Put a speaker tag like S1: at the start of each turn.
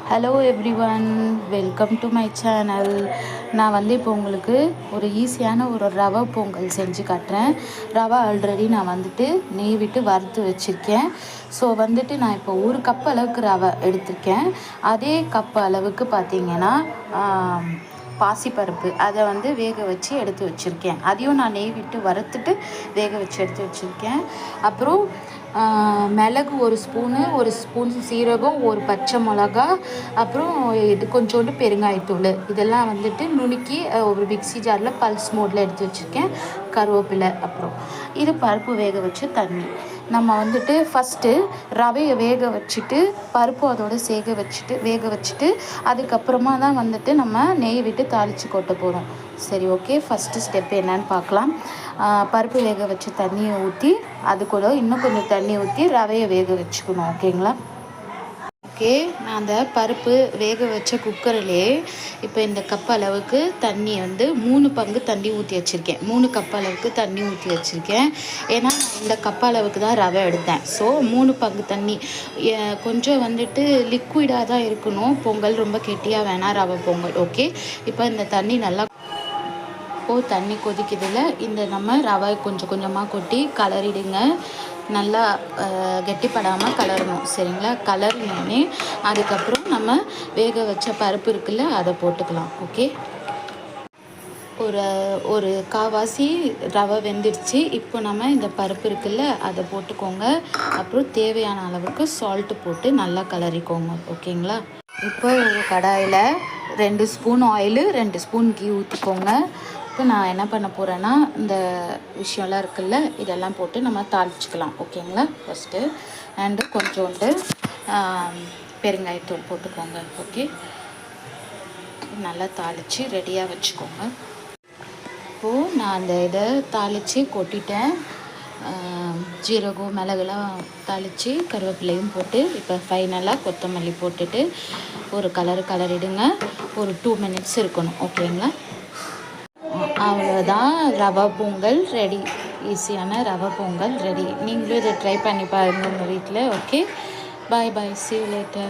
S1: Hello everyone, welcome to my channel. நான் இப்போ உங்களுக்கு ஒரு ஈஸியான ஒரு ரவை பொங்கல் செஞ்சு காட்டுறேன். ரவை ஆல்ரெடி நான் நெய் விட்டு வறுத்து வச்சுருக்கேன். ஸோ நான் இப்போ 1 கப் அளவுக்கு ரவை எடுத்திருக்கேன். அதே கப் அளவுக்கு பார்த்திங்கன்னா பாசிப்பருப்பு அதை வேக வச்சு எடுத்து வச்சுருக்கேன். அதையும் நான் நெய் விட்டு வறுத்துட்டு வேக வச்சு எடுத்து வச்சுருக்கேன். அப்புறம் மிளகு 1 ஸ்பூனு, 1 ஸ்பூன் சீரகம், 1 பச்சை மிளகா, அப்புறம் இது கொஞ்சோண்டு பெருங்காயத்தூள், இதெல்லாம் நுணுக்கி ஒரு மிக்ஸி ஜாரில் பல்ஸ் மோடில் எடுத்து வச்சுருக்கேன். கருவேப்பிலை, அப்புறம் இது பருப்பு வேக வச்ச தண்ணி. நம்ம ஃபஸ்ட்டு ரவையை வேக வச்சுட்டு பருப்பு அதோடு வேக வச்சுட்டு அதுக்கப்புறமா தான் நம்ம நெய் விட்டு தாளித்து கொட்ட போகிறோம். சரி, ஓகே. ஃபஸ்ட்டு ஸ்டெப் என்னன்னு பார்க்கலாம். பருப்பு வேக வச்ச தண்ணியை ஊற்றி அது கூட இன்னும் கொஞ்சம் தண்ணி ஊற்றி ரவையை வேக வச்சுக்கணும். ஓகேங்களா? ஓகே, நான் அந்த பருப்பு வேக வச்ச குக்கர்லேயே இப்போ இந்த கப் அளவுக்கு தண்ணி 3 பங்கு தண்ணி ஊற்றி வச்சுருக்கேன். 3 கப் அளவுக்கு தண்ணி ஊற்றி வச்சுருக்கேன். ஏன்னா இந்த கப் அளவுக்கு தான் ரவை எடுத்தேன். ஸோ 3 பங்கு தண்ணி. கொஞ்சம் லிக்விடாக தான் இருக்கணும் பொங்கல், ரொம்ப கெட்டியாக வேணாம் ரவை பொங்கல். ஓகே, இப்போ இந்த தண்ணி நல்லா தண்ணி கொதிக்குதுல, இந்த நம்ம ரவை கொஞ்சம் கொஞ்சமாக கொட்டி கலரிடுங்க. நல்லா கெட்டிப்படாமல் கலரணும். சரிங்களா? கலர்னோடனே அதுக்கப்புறம் நம்ம வேக வச்ச பருப்பு இருக்குல்ல, அதை போட்டுக்கலாம். ஓகே, ஒரு கால்வாசி ரவை வெந்துடுச்சு. இப்போ நம்ம இந்த பருப்பு இருக்குல்ல, அதை போட்டுக்கோங்க. அப்புறம் தேவையான அளவுக்கு சால்ட்டு போட்டு நல்லா கலரிக்கோங்க. ஓகேங்களா? இப்போ ஒரு கடாயில் 2 ஸ்பூன் ஆயிலு, 2 ஸ்பூன் கீ ஊற்றிக்கோங்க. இப்போ நான் என்ன பண்ண போகிறேன்னா, இந்த விஷயம்லாம் இருக்குல்ல, இதெல்லாம் போட்டு நம்ம தாளிச்சிக்கலாம். ஓகேங்களா? ஃபஸ்ட்டு அண்டு கொஞ்சோண்டு பெருங்காயத்தூள் போட்டுக்கோங்க. ஓகே, நல்லா தாளித்து ரெடியாக வச்சுக்கோங்க. இப்போது நான் அந்த இதை தாளித்து கொட்டிட்டேன். ஜீரகம், மிளகுலாம் தாளித்து கருவேப்பிலையும் போட்டு இப்போ ஃபைனலாக கொத்தமல்லி போட்டுட்டு ஒரு கலரிடுங்க. ஒரு 2 மினிட்ஸ் இருக்கணும். ஓகேங்களா? அவ்வளோதான், ரவை பொங்கல் ரெடி. ஈஸியான ரவை பொங்கல் ரெடி. நீங்களும் இதை ட்ரை பண்ணி பாருங்கள் உங்கள் வீட்டில். Okay, bye bye, see you later.